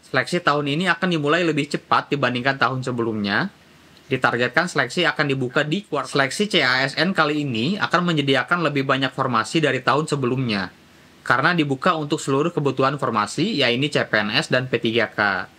Seleksi tahun ini akan dimulai lebih cepat dibandingkan tahun sebelumnya. Ditargetkan seleksi akan dibuka di kuartal. Seleksi CASN kali ini akan menyediakan lebih banyak formasi dari tahun sebelumnya, karena dibuka untuk seluruh kebutuhan formasi, yaitu CPNS dan P3K.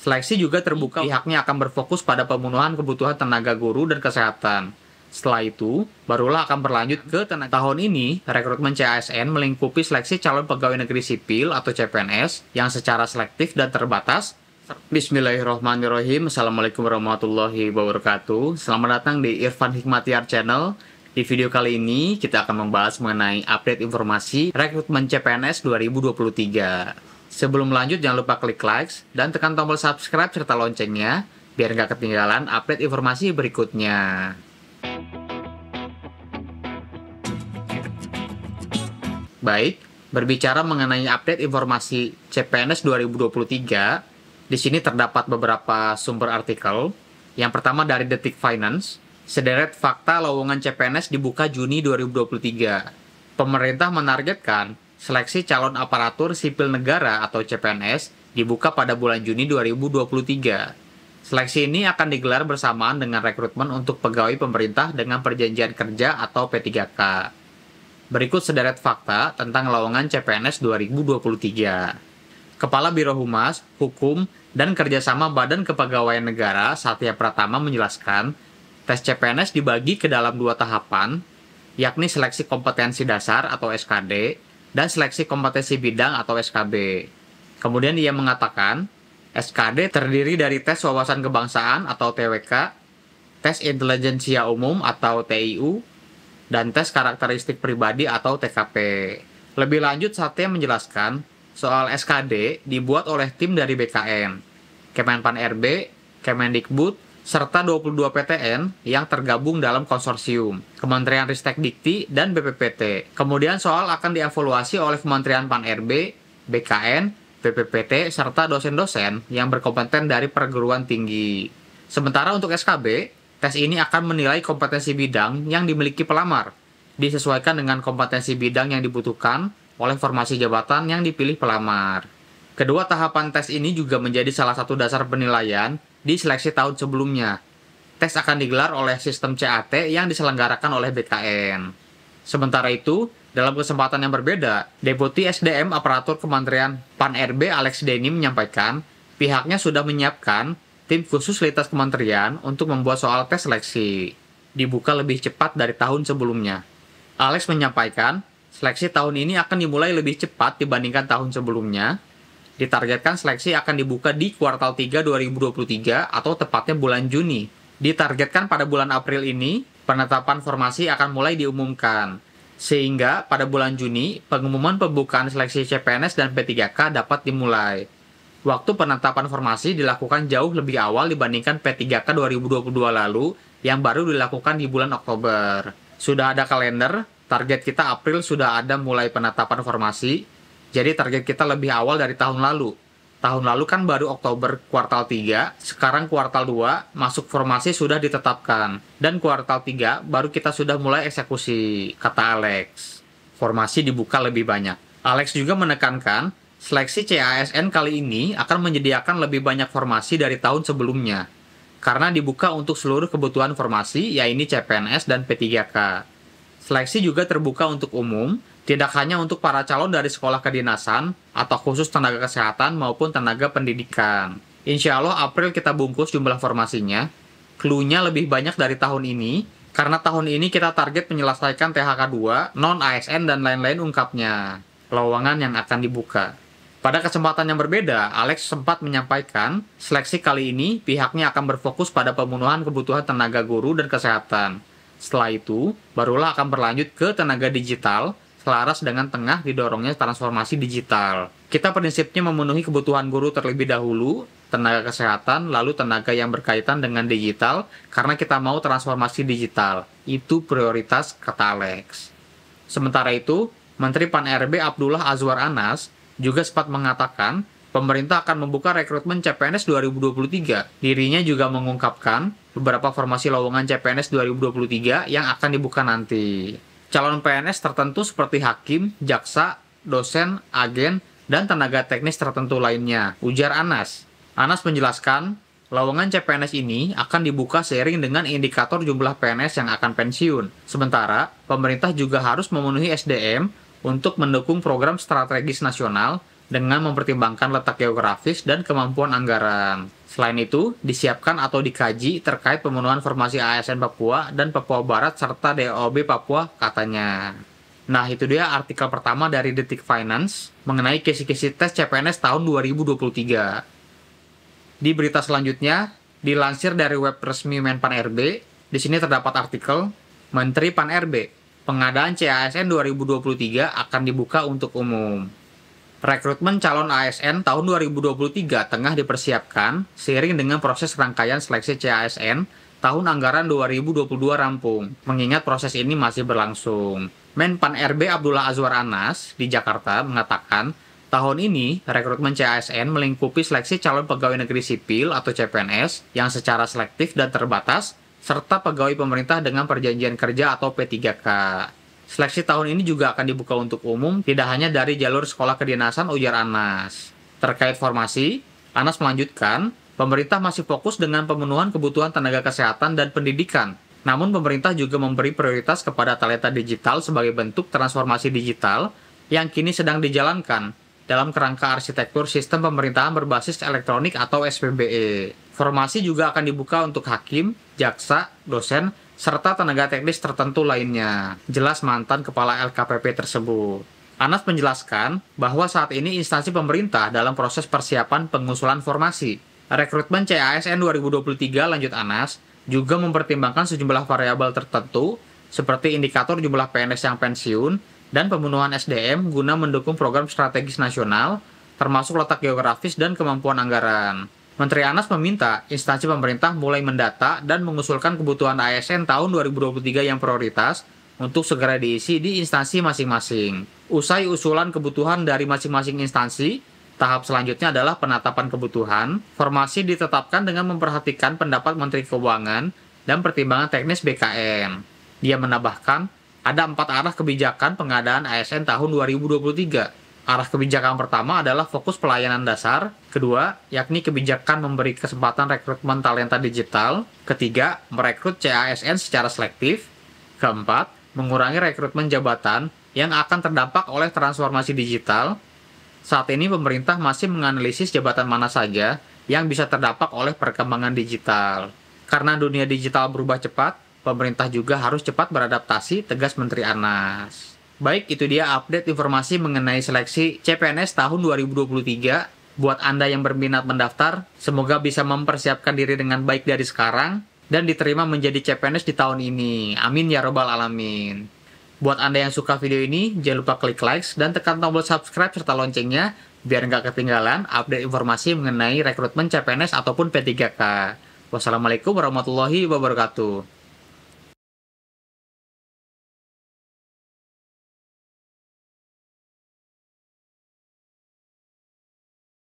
Seleksi juga terbuka, pihaknya akan berfokus pada pemenuhan kebutuhan tenaga guru dan kesehatan. Setelah itu, barulah akan berlanjut ke tenaga. Tahun ini, rekrutmen CASN melingkupi seleksi calon pegawai negeri sipil atau CPNS yang secara selektif dan terbatas. Bismillahirrahmanirrahim. Assalamualaikum warahmatullahi wabarakatuh. Selamat datang di Irfan Hikmatiar Channel. Di video kali ini, kita akan membahas mengenai update informasi rekrutmen CPNS 2023. Sebelum lanjut, jangan lupa klik like dan tekan tombol subscribe serta loncengnya, biar nggak ketinggalan update informasi berikutnya. Baik, berbicara mengenai update informasi CPNS 2023, di sini terdapat beberapa sumber artikel. Yang pertama dari Detik Finance, sederet fakta lowongan CPNS dibuka Juni 2023. Pemerintah menargetkan seleksi calon aparatur sipil negara atau CPNS dibuka pada bulan Juni 2023. Seleksi ini akan digelar bersamaan dengan rekrutmen untuk pegawai pemerintah dengan perjanjian kerja atau P3K. Berikut sederet fakta tentang lowongan CPNS 2023. Kepala Biro Humas, Hukum, dan Kerjasama Badan Kepegawaian Negara Satya Pratama menjelaskan, tes CPNS dibagi ke dalam dua tahapan, yakni seleksi kompetensi dasar atau SKD, dan seleksi kompetensi bidang atau SKB. Kemudian ia mengatakan, SKD terdiri dari tes wawasan kebangsaan atau TWK, tes intelijensia umum atau TIU, dan tes karakteristik pribadi atau TKP. Lebih lanjut, Satya menjelaskan, soal SKD dibuat oleh tim dari BKN, Kemenpan RB, Kemendikbud, serta 22 PTN yang tergabung dalam konsorsium, Kementerian Ristek Dikti, dan BPPT. Kemudian soal akan dievaluasi oleh Kementerian Pan RB, BKN, BPPT, serta dosen-dosen yang berkompeten dari perguruan tinggi. Sementara untuk SKB, tes ini akan menilai kompetensi bidang yang dimiliki pelamar, disesuaikan dengan kompetensi bidang yang dibutuhkan oleh formasi jabatan yang dipilih pelamar. Kedua tahapan tes ini juga menjadi salah satu dasar penilaian di seleksi tahun sebelumnya. Tes akan digelar oleh sistem CAT yang diselenggarakan oleh BKN. Sementara itu, dalam kesempatan yang berbeda, Deputi SDM Aparatur Kementerian Pan RB Alex Denny menyampaikan, pihaknya sudah menyiapkan tim khusus lintas kementerian untuk membuat soal tes seleksi. Dibuka lebih cepat dari tahun sebelumnya. Alex menyampaikan, seleksi tahun ini akan dimulai lebih cepat dibandingkan tahun sebelumnya. Ditargetkan seleksi akan dibuka di kuartal 3 2023 atau tepatnya bulan Juni. Ditargetkan pada bulan April ini, penetapan formasi akan mulai diumumkan. Sehingga pada bulan Juni, pengumuman pembukaan seleksi CPNS dan P3K dapat dimulai. Waktu penetapan formasi dilakukan jauh lebih awal dibandingkan P3K 2022 lalu yang baru dilakukan di bulan Oktober. Sudah ada kalender, target kita April sudah ada mulai penetapan formasi, jadi target kita lebih awal dari tahun lalu. Tahun lalu kan baru Oktober kuartal 3, sekarang kuartal 2, masuk formasi sudah ditetapkan. Dan kuartal 3 baru kita sudah mulai eksekusi, kata Alex. Formasi dibuka lebih banyak. Alex juga menekankan, seleksi CASN kali ini akan menyediakan lebih banyak formasi dari tahun sebelumnya. Karena dibuka untuk seluruh kebutuhan formasi, yaitu CPNS dan P3K. Seleksi juga terbuka untuk umum, tidak hanya untuk para calon dari sekolah kedinasan atau khusus tenaga kesehatan maupun tenaga pendidikan. Insya Allah April kita bungkus jumlah formasinya. Clue-nya lebih banyak dari tahun ini, karena tahun ini kita target menyelesaikan THK 2, non-ASN dan lain-lain ungkapnya. Lowongan yang akan dibuka. Pada kesempatan yang berbeda, Alex sempat menyampaikan, seleksi kali ini pihaknya akan berfokus pada pemenuhan kebutuhan tenaga guru dan kesehatan. Setelah itu, barulah akan berlanjut ke tenaga digital, selaras dengan tengah didorongnya transformasi digital. Kita prinsipnya memenuhi kebutuhan guru terlebih dahulu, tenaga kesehatan, lalu tenaga yang berkaitan dengan digital, karena kita mau transformasi digital. Itu prioritas, kata Alex. Sementara itu, Menteri Pan RB Abdullah Azwar Anas juga sempat mengatakan, pemerintah akan membuka rekrutmen CPNS 2023. Dirinya juga mengungkapkan beberapa formasi lowongan CPNS 2023 yang akan dibuka nanti. Calon PNS tertentu seperti hakim, jaksa, dosen, agen, dan tenaga teknis tertentu lainnya, ujar Anas. Anas menjelaskan, lowongan CPNS ini akan dibuka seiring dengan indikator jumlah PNS yang akan pensiun. Sementara, pemerintah juga harus memenuhi SDM untuk mendukung program strategis nasional dengan mempertimbangkan letak geografis dan kemampuan anggaran. Selain itu, disiapkan atau dikaji terkait pemenuhan formasi ASN Papua dan Papua Barat serta DOB Papua, katanya. Nah, itu dia artikel pertama dari Detik Finance mengenai kisi-kisi tes CPNS tahun 2023. Di berita selanjutnya, dilansir dari web resmi Menpan RB, di sini terdapat artikel Menteri Pan RB, pengadaan CASN 2023 akan dibuka untuk umum. Rekrutmen calon ASN tahun 2023 tengah dipersiapkan seiring dengan proses rangkaian seleksi CASN tahun anggaran 2022 rampung, mengingat proses ini masih berlangsung. Menpan RB Abdullah Azwar Anas di Jakarta mengatakan, tahun ini rekrutmen CASN melingkupi seleksi calon pegawai negeri sipil atau CPNS yang secara selektif dan terbatas, serta pegawai pemerintah dengan perjanjian kerja atau P3K. Seleksi tahun ini juga akan dibuka untuk umum, tidak hanya dari jalur sekolah kedinasan, ujar Anas. Terkait formasi, Anas melanjutkan, pemerintah masih fokus dengan pemenuhan kebutuhan tenaga kesehatan dan pendidikan. Namun pemerintah juga memberi prioritas kepada talenta digital sebagai bentuk transformasi digital yang kini sedang dijalankan dalam kerangka arsitektur sistem pemerintahan berbasis elektronik atau SPBE. Formasi juga akan dibuka untuk hakim, jaksa, dosen, serta tenaga teknis tertentu lainnya, jelas mantan kepala LKPP tersebut. Anas menjelaskan bahwa saat ini instansi pemerintah dalam proses persiapan pengusulan formasi. Rekrutmen CASN 2023, lanjut Anas, juga mempertimbangkan sejumlah variabel tertentu seperti indikator jumlah PNS yang pensiun dan pemenuhan SDM guna mendukung program strategis nasional, termasuk letak geografis dan kemampuan anggaran. Menteri Anas meminta instansi pemerintah mulai mendata dan mengusulkan kebutuhan ASN tahun 2023 yang prioritas untuk segera diisi di instansi masing-masing. Usai usulan kebutuhan dari masing-masing instansi, tahap selanjutnya adalah penetapan kebutuhan. Formasi ditetapkan dengan memperhatikan pendapat Menteri Keuangan dan pertimbangan teknis BKN. Dia menambahkan, ada 4 arah kebijakan pengadaan ASN tahun 2023. Arah kebijakan pertama adalah fokus pelayanan dasar. Kedua, yakni kebijakan memberi kesempatan rekrutmen talenta digital. Ketiga, merekrut CASN secara selektif. Keempat, mengurangi rekrutmen jabatan yang akan terdampak oleh transformasi digital. Saat ini pemerintah masih menganalisis jabatan mana saja yang bisa terdampak oleh perkembangan digital. Karena dunia digital berubah cepat, pemerintah juga harus cepat beradaptasi, tegas Menteri Anas. Baik, itu dia update informasi mengenai seleksi CPNS tahun 2023. Buat Anda yang berminat mendaftar, semoga bisa mempersiapkan diri dengan baik dari sekarang dan diterima menjadi CPNS di tahun ini. Amin ya robbal alamin. Buat Anda yang suka video ini, jangan lupa klik like dan tekan tombol subscribe serta loncengnya biar nggak ketinggalan update informasi mengenai rekrutmen CPNS ataupun P3K. Wassalamualaikum warahmatullahi wabarakatuh.